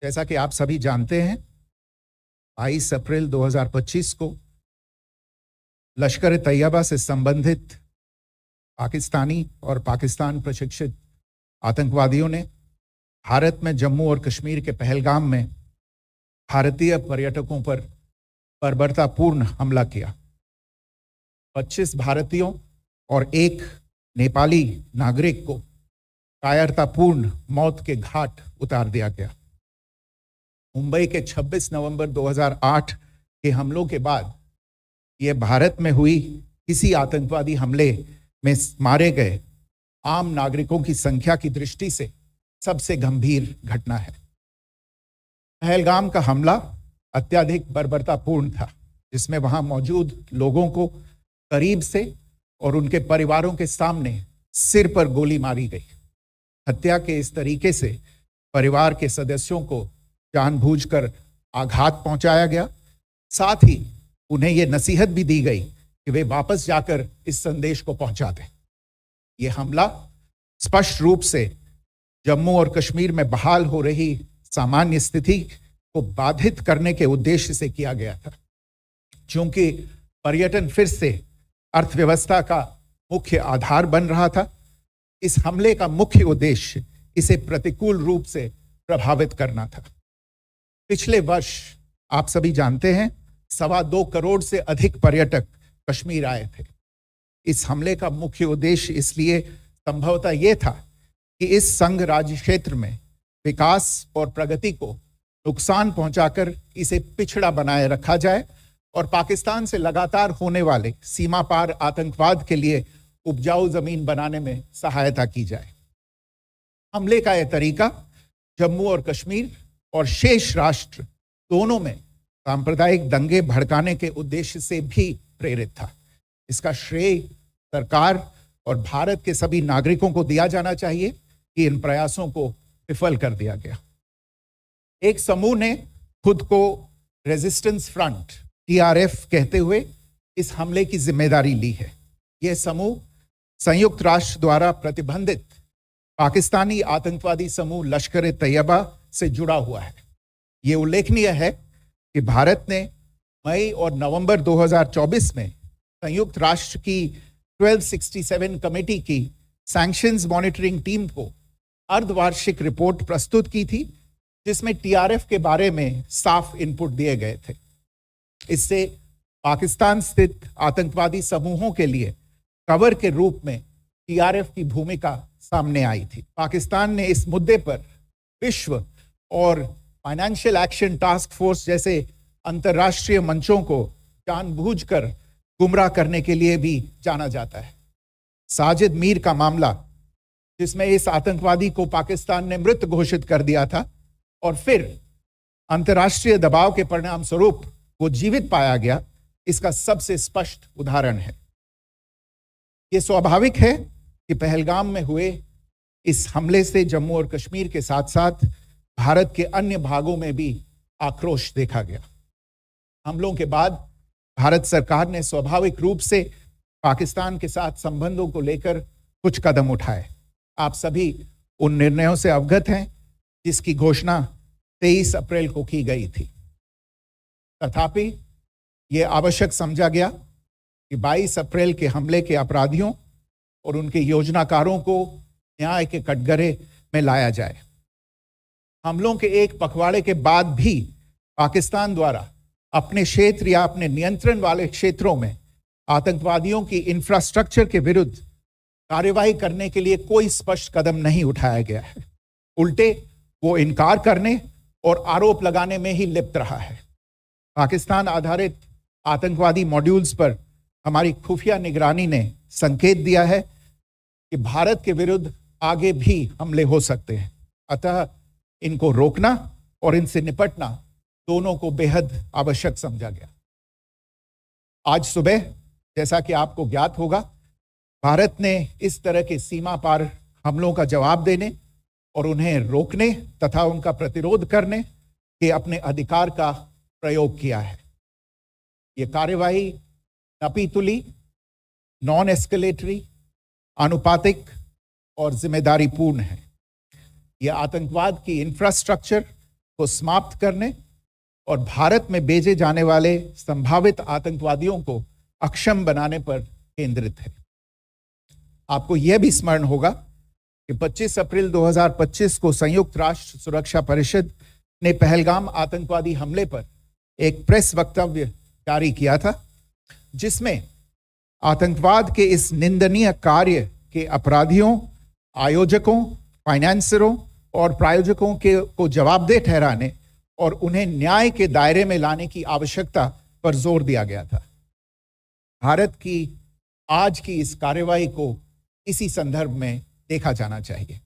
जैसा कि आप सभी जानते हैं, 22 अप्रैल 2025 को लश्कर तैयबा से संबंधित पाकिस्तानी और पाकिस्तान प्रशिक्षित आतंकवादियों ने भारत में जम्मू और कश्मीर के पहलगाम में भारतीय पर्यटकों पर बर्बरतापूर्ण हमला किया। 25 भारतीयों और एक नेपाली नागरिक को कायरतापूर्ण मौत के घाट उतार दिया गया। मुंबई के 26 नवंबर 2008 के हमलों के बाद यह भारत में हुई किसी आतंकवादी हमले में मारे गए आम नागरिकों की संख्या की दृष्टि से सबसे गंभीर घटना है। पहलगाम का हमला अत्यधिक बर्बरतापूर्ण था, जिसमें वहां मौजूद लोगों को करीब से और उनके परिवारों के सामने सिर पर गोली मारी गई। हत्या के इस तरीके से परिवार के सदस्यों को जानबूझकर आघात पहुंचाया गया। साथ ही उन्हें यह नसीहत भी दी गई कि वे वापस जाकर इस संदेश को पहुंचा दें। यह हमला स्पष्ट रूप से जम्मू और कश्मीर में बहाल हो रही सामान्य स्थिति को बाधित करने के उद्देश्य से किया गया था। चूंकि पर्यटन फिर से अर्थव्यवस्था का मुख्य आधार बन रहा था, इस हमले का मुख्य उद्देश्य इसे प्रतिकूल रूप से प्रभावित करना था। पिछले वर्ष आप सभी जानते हैं 2.25 करोड़ से अधिक पर्यटक कश्मीर आए थे। इस हमले का मुख्य उद्देश्य इसलिए संभवतः यह था कि इस संघ राज्य क्षेत्र में विकास और प्रगति को नुकसान पहुंचाकर इसे पिछड़ा बनाए रखा जाए और पाकिस्तान से लगातार होने वाले सीमा पार आतंकवाद के लिए उपजाऊ जमीन बनाने में सहायता की जाए। हमले का यह तरीका जम्मू और कश्मीर और शेष राष्ट्र दोनों में सांप्रदायिक दंगे भड़काने के उद्देश्य से भी प्रेरित था। इसका श्रेय सरकार और भारत के सभी नागरिकों को दिया जाना चाहिए कि इन प्रयासों को विफल कर दिया गया। एक समूह ने खुद को रेजिस्टेंस फ्रंट TRF कहते हुए इस हमले की जिम्मेदारी ली है। यह समूह संयुक्त राष्ट्र द्वारा प्रतिबंधित पाकिस्तानी आतंकवादी समूह लश्कर तैयबा से जुड़ा हुआ है। यह उल्लेखनीय है कि भारत ने मई और नवंबर 2024 में संयुक्त राष्ट्र की 1267 कमेटी की सैंक्शंस मॉनिटरिंग टीम को अर्धवार्षिक रिपोर्ट प्रस्तुत की थी, जिसमें TRF के बारे में साफ इनपुट दिए गए थे। इससे पाकिस्तान स्थित आतंकवादी समूहों के लिए कवर के रूप में TRF की भूमिका सामने आई थी। पाकिस्तान ने इस मुद्दे पर विश्व और फाइनेंशियल एक्शन टास्क फोर्स जैसे अंतर्राष्ट्रीय मंचों को जानबूझकर गुमराह करने के लिए भी जाना जाता है। साजिद मीर का मामला, जिसमें इस आतंकवादी को पाकिस्तान ने मृत घोषित कर दिया था और फिर अंतर्राष्ट्रीय दबाव के परिणाम स्वरूप वो जीवित पाया गया, इसका सबसे स्पष्ट उदाहरण है। यह स्वाभाविक है कि पहलगाम में हुए इस हमले से जम्मू और कश्मीर के साथ साथ भारत के अन्य भागों में भी आक्रोश देखा गया। हमलों के बाद भारत सरकार ने स्वाभाविक रूप से पाकिस्तान के साथ संबंधों को लेकर कुछ कदम उठाए। आप सभी उन निर्णयों से अवगत हैं जिसकी घोषणा 23 अप्रैल को की गई थी। तथापि यह आवश्यक समझा गया कि 22 अप्रैल के हमले के अपराधियों और उनके योजनाकारों को न्याय के कटघरे में लाया जाए। हमलों के एक पखवाड़े के बाद भी पाकिस्तान द्वारा अपने क्षेत्र या अपने नियंत्रण वाले क्षेत्रों में आतंकवादियों की इंफ्रास्ट्रक्चर के विरुद्ध कार्यवाही करने के लिए कोई स्पष्ट कदम नहीं उठाया गया है। उल्टे वो इनकार करने और आरोप लगाने में ही लिप्त रहा है। पाकिस्तान आधारित आतंकवादी मॉड्यूल्स पर हमारी खुफिया निगरानी ने संकेत दिया है कि भारत के विरुद्ध आगे भी हमले हो सकते हैं। अतः इनको रोकना और इनसे निपटना दोनों को बेहद आवश्यक समझा गया। आज सुबह, जैसा कि आपको ज्ञात होगा, भारत ने इस तरह के सीमा पार हमलों का जवाब देने और उन्हें रोकने तथा उनका प्रतिरोध करने के अपने अधिकार का प्रयोग किया है। यह कार्यवाही नपीतुली, नॉन एस्केलेटरी, को समाप्त करने और भारत में भेजे जाने वाले संभावित आतंकवादियों को अक्षम बनाने पर केंद्रित है। आपको यह भी स्मरण होगा कि 25 अप्रैल 2025 को संयुक्त राष्ट्र सुरक्षा परिषद ने पहलगाम आतंकवादी हमले पर एक प्रेस वक्तव्य जारी किया था, जिसमें आतंकवाद के इस निंदनीय कार्य के अपराधियों, आयोजकों, फाइनेंसरों और प्रायोजकों को जवाबदेह ठहराने और उन्हें न्याय के दायरे में लाने की आवश्यकता पर जोर दिया गया था। भारत की आज की इस कार्रवाई को इसी संदर्भ में देखा जाना चाहिए।